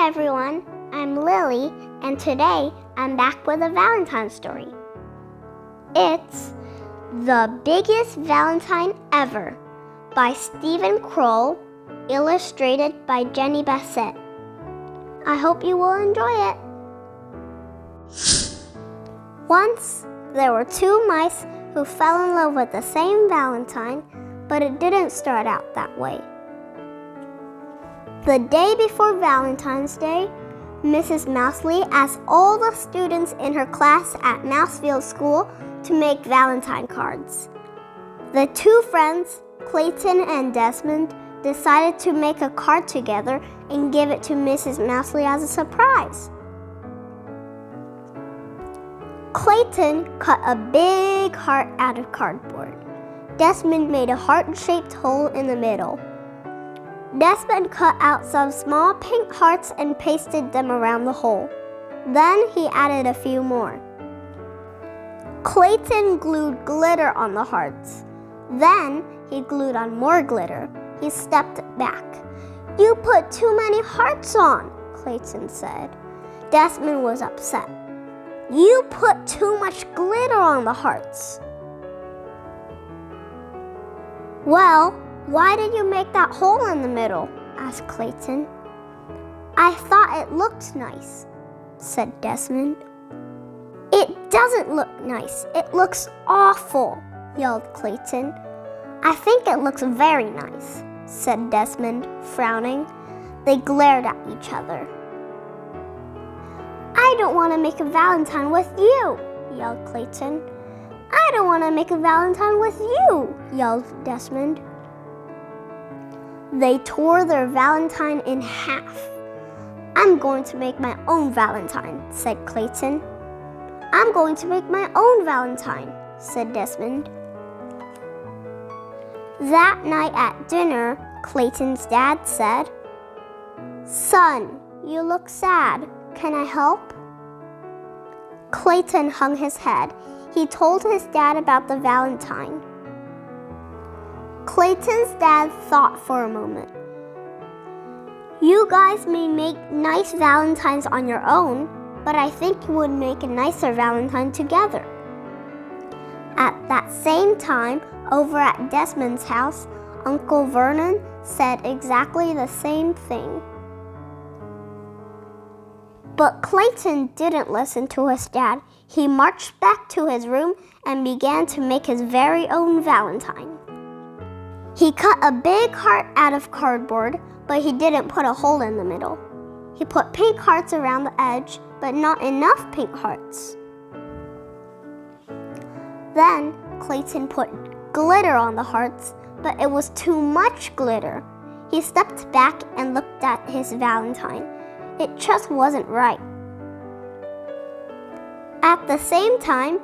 Hi everyone, I'm Lily, and today I'm back with a Valentine story. It's The Biggest Valentine Ever by Stephen Kroll, illustrated by Jenny Bassett. I hope you will enjoy it. Once, there were two mice who fell in love with the same Valentine, but it didn't start out that way. The day before Valentine's Day, Mrs. Mousley asked all the students in her class at Mousefield School to make Valentine cards. The two friends, Clayton and Desmond, decided to make a card together and give it to Mrs. Mousley as a surprise. Clayton cut a big heart out of cardboard. Desmond made a heart-shaped hole in the middle. Desmond cut out some small pink hearts and pasted them around the hole. Then he added a few more. Clayton glued glitter on the hearts. Then he glued on more glitter. He stepped back. "You put too many hearts on," Clayton said. Desmond was upset. "You put too much glitter on the hearts." "Well, why did you make that hole in the middle?" asked Clayton. "I thought it looked nice," said Desmond. "It doesn't look nice. It looks awful," yelled Clayton. "I think it looks very nice," said Desmond, frowning. They glared at each other. "I don't want to make a Valentine with you," yelled Clayton. "I don't want to make a Valentine with you," yelled Desmond. They tore their Valentine in half. "I'm going to make my own Valentine," said Clayton. "I'm going to make my own Valentine," said Desmond. That night at dinner, Clayton's dad said, "Son, you look sad. Can I help?" Clayton hung his head. He told his dad about the Valentine. Clayton's dad thought for a moment. "You guys may make nice Valentines on your own, but I think you would make a nicer Valentine together." At that same time, over at Desmond's house, Uncle Vernon said exactly the same thing. But Clayton didn't listen to his dad. He marched back to his room and began to make his very own Valentine. He cut a big heart out of cardboard, but he didn't put a hole in the middle. He put pink hearts around the edge, but not enough pink hearts. Then Clayton put glitter on the hearts, but it was too much glitter. He stepped back and looked at his Valentine. It just wasn't right. At the same time,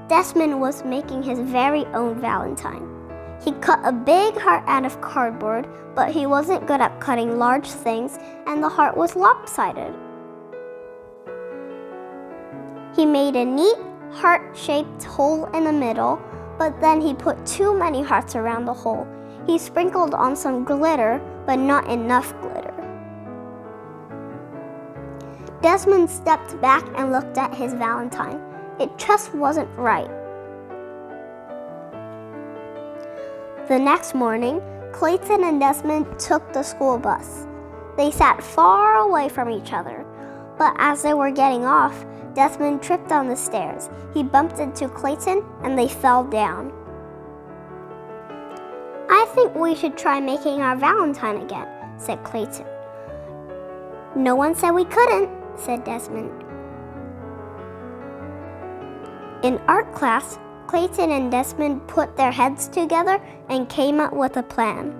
Desmond was making his very own Valentine. He cut a big heart out of cardboard, but he wasn't good at cutting large things, and the heart was lopsided. He made a neat heart-shaped hole in the middle, but then he put too many hearts around the hole. He sprinkled on some glitter, but not enough glitter. Desmond stepped back and looked at his Valentine. It just wasn't right. The next morning, Clayton and Desmond took the school bus. They sat far away from each other, but as they were getting off, Desmond tripped on the stairs. He bumped into Clayton and they fell down. "I think we should try making our Valentine again," said Clayton. "No one said we couldn't," said Desmond. In art class, Clayton and Desmond put their heads together and came up with a plan.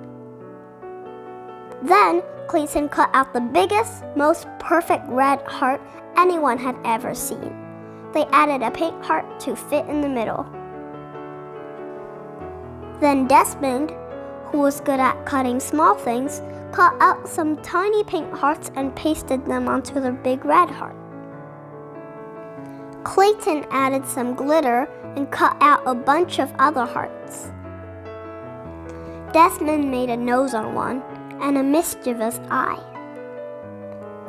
Then Clayton cut out the biggest, most perfect red heart anyone had ever seen. They added a pink heart to fit in the middle. Then Desmond, who was good at cutting small things, cut out some tiny pink hearts and pasted them onto the big red heart. Clayton added some glitter and cut out a bunch of other hearts. Desmond made a nose on one and a mischievous eye.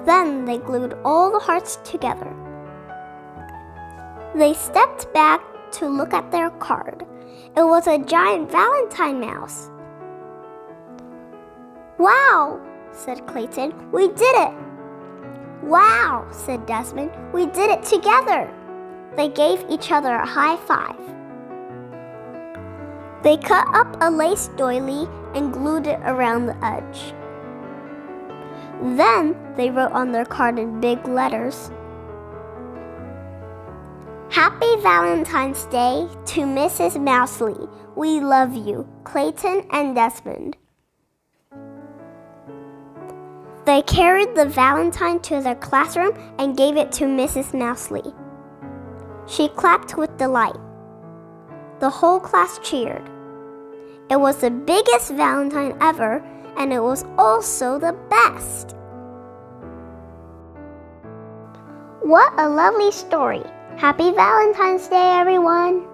Then they glued all the hearts together. They stepped back to look at their card. It was a giant Valentine mouse. "Wow," said Clayton, "we did it." "Wow," said Desmond, "we did it together." They gave each other a high five. They cut up a lace doily and glued it around the edge. Then they wrote on their card in big letters, "Happy Valentine's Day to Mrs. Mousley. We love you, Clayton and Desmond." They carried the valentine to their classroom and gave it to Mrs. Mousley. She clapped with delight. The whole class cheered. It was the biggest Valentine ever, and it was also the best. What a lovely story. Happy Valentine's Day, everyone!